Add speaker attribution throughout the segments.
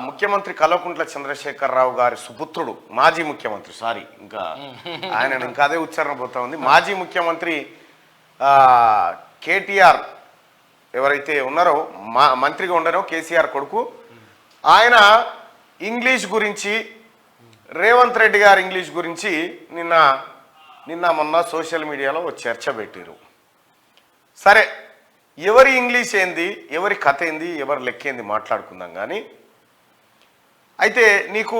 Speaker 1: ముఖ్యమంత్రి కల్వకుంట్ల చంద్రశేఖరరావు గారి సుపుత్రుడు, మాజీ ముఖ్యమంత్రి, సారీ ఇంకా ఆయన ఇంకా అదే ఉచ్చారణ పోతా ఉంది, మాజీ ముఖ్యమంత్రి కేటీఆర్ ఎవరైతే ఉన్నారో, మంత్రిగా ఉండరో కేసీఆర్ కొడుకు, ఆయన ఇంగ్లీష్ గురించి, రేవంత్ రెడ్డి గారి ఇంగ్లీష్ గురించి నిన్న మొన్న సోషల్ మీడియాలో చర్చ పెట్టారు. సరే, ఎవరి ఇంగ్లీష్ ఏంది, ఎవరి కథ ఏంది, ఎవరి లెక్కేంది మాట్లాడుకుందాం. కానీ అయితే నీకు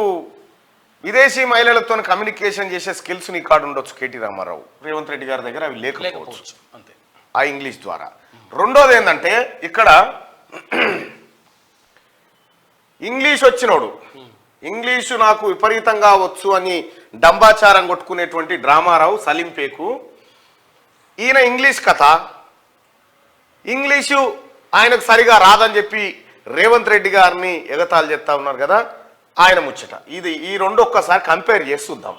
Speaker 1: విదేశీ మహిళలతో కమ్యూనికేషన్ చేసే స్కిల్స్ నీ కాడు ఉండొచ్చు కేటీ రామారావు, రేవంత్ రెడ్డి గారి దగ్గర అవి లేకపోవచ్చు అంతే ఆ ఇంగ్లీష్ ద్వారా. రెండోది ఏంటంటే, ఇక్కడ ఇంగ్లీష్ వచ్చినోడు ఇంగ్లీషు నాకు విపరీతంగా వచ్చు అని డంబాచారం కొట్టుకునేటువంటి డ్రామారావు సలీంపేకు, ఈయన ఇంగ్లీష్ కథ, ఇంగ్లీషు ఆయనకు సరిగా రాదని చెప్పి రేవంత్ రెడ్డి గారిని ఎగతాళి చేస్తా ఉన్నారు కదా, ఆయన ముచ్చట. ఈ రెండు ఒక్కసారి కంపేర్ చేస్తుందాం.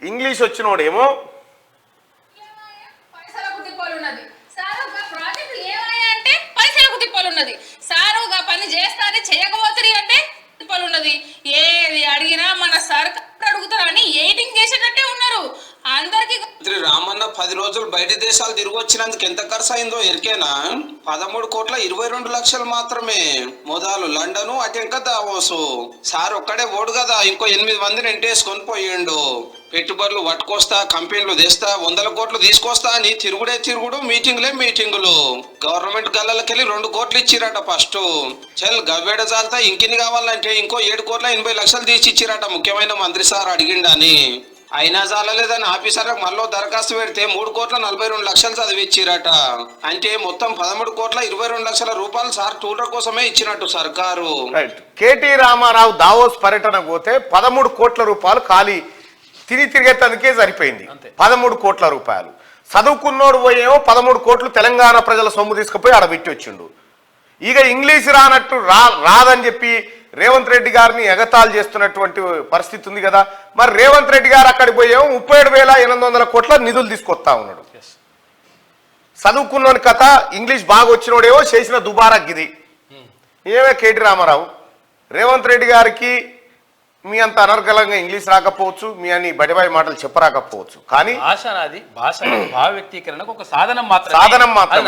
Speaker 1: ఇంగ్లీష్ వచ్చినోడేమో
Speaker 2: పని చేస్తానే చేయకపోతుంది అంటే ఉన్నది, ఏది అడిగినా మన సర్కారు అడుగుతారని ఎయిటింగ్ చేసేటట్టే ఉన్నారు అందరికి.
Speaker 3: రామన్న 10 రోజులు బయట దేశాలు తిరిగి వచ్చినందుకు ఎంత ఖర్చు అయిందో ఎరికేనా? 13,22,00,000 మాత్రమే. మొదలు లండను, అటెంక దావోసు. సార్ ఒక్కడే ఓడు కదా, ఇంకో 8 మందిని ఎంటేసుకొని పోయిండు. పెట్టుబడులు పట్టుకొస్తా, కంపెనీలు తెస్తా, 100 కోట్లు తీసుకొస్తా అని తిరుగుడు, మీటింగులు. గవర్నమెంట్ గల్లలకెళ్ళి 2 కోట్లు ఇచ్చిరట ఫస్ట్. చల్ గవ్వేడ జాలతా ఇంకిని కావాలంటే ఇంకో 7,80,00,000 తీసి ఇచ్చిరట ముఖ్యమైన మంత్రి సార్ అడిగిండని. అయినా చాలలేదని ఆఫీసర్లకు మళ్ళీ దరఖాస్తు పెడితే 3,42,00,000 చదివిచ్చిరట. అంటే మొత్తం 13,22,00,000 రూపాయలు సార్ టూర్ల కోసమే ఇచ్చినట్టు సర్కారు.
Speaker 1: కేటీ రామారావు దావోస్ పర్యటన పోతే 13 కోట్ల రూపాయలు ఖాళీ తిరిగేందుకే సరిపోయింది. 13 కోట్ల రూపాయలు. చదువుకున్నోడు పోయేమో 13 కోట్లు తెలంగాణ ప్రజల సొమ్ము తీసుకుపోయి ఆడ పెట్టి వచ్చిండు. ఇక ఇంగ్లీష్ రానట్టు రాదని చెప్పి రేవంత్ రెడ్డి గారిని ఎగతాళి చేస్తున్నటువంటి పరిస్థితి ఉంది కదా. మరి రేవంత్ రెడ్డి గారు అక్కడికి పోయేమో 37,800 కోట్ల నిధులు తీసుకొస్తా ఉన్నాడు. చదువుకున్నోని కథ, ఇంగ్లీష్ బాగా వచ్చినోడేమో చేసిన దుబారా గిది. ఏమే కేటీ రామారావు, రేవంత్ రెడ్డి గారికి మీ అంత అనర్గళంగా ఇంగ్లీష్ రాకపోవచ్చు, మీ అని బడిబాయి మాటలు చెప్పరాకపోవచ్చు, కానీ
Speaker 4: భాష భావ వ్యక్తీకరణకు ఒక సాధనం మాత్రం.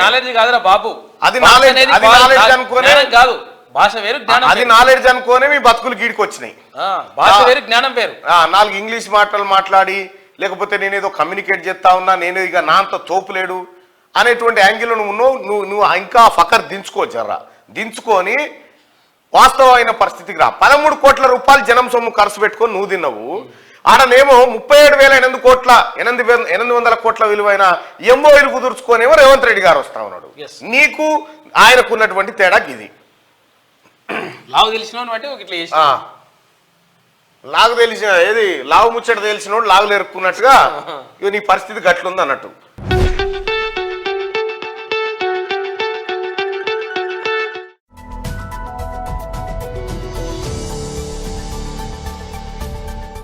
Speaker 4: నాలెడ్జ్ కాదురా బాబు,
Speaker 1: అది నాలెడ్జ్ అనుకోనే
Speaker 4: కాదు. భాష వేరు,
Speaker 1: అది నాలెడ్జ్ అనుకోనే మీ బతుకులు గీడికి వచ్చినాయి.
Speaker 4: భాష వేరు, జ్ఞానం వేరు.
Speaker 1: 4 ఇంగ్లీష్ మాటలు మాట్లాడి, లేకపోతే నేనేదో కమ్యూనికేట్ చేస్తా ఉన్నా, నేను ఇక నాంత తోపులేడు అనేటువంటి యాంగిల్ నువ్వు ఇంకా ఫకర్ దించుకొని వాస్తవమైన పరిస్థితికి రా. 13 కోట్ల రూపాయలు జనం సొమ్ము ఖర్చు పెట్టుకొని నువ్వు తిన్నావు. ఆడనేమో 37,800 కోట్ల విలువైన ఎంఓఈలు కుదుర్చుకోనేమో రేవంత్ రెడ్డి గారు వస్తా ఉన్నాడు. నీకు ఆయనకున్నటువంటి తేడా ఇది.
Speaker 4: లావు తెలిసిన
Speaker 1: లావు ముచ్చట తెలిసినోడు లాగులు ఎరుక్కున్నట్టుగా నీ పరిస్థితి గట్లుంది అన్నట్టు.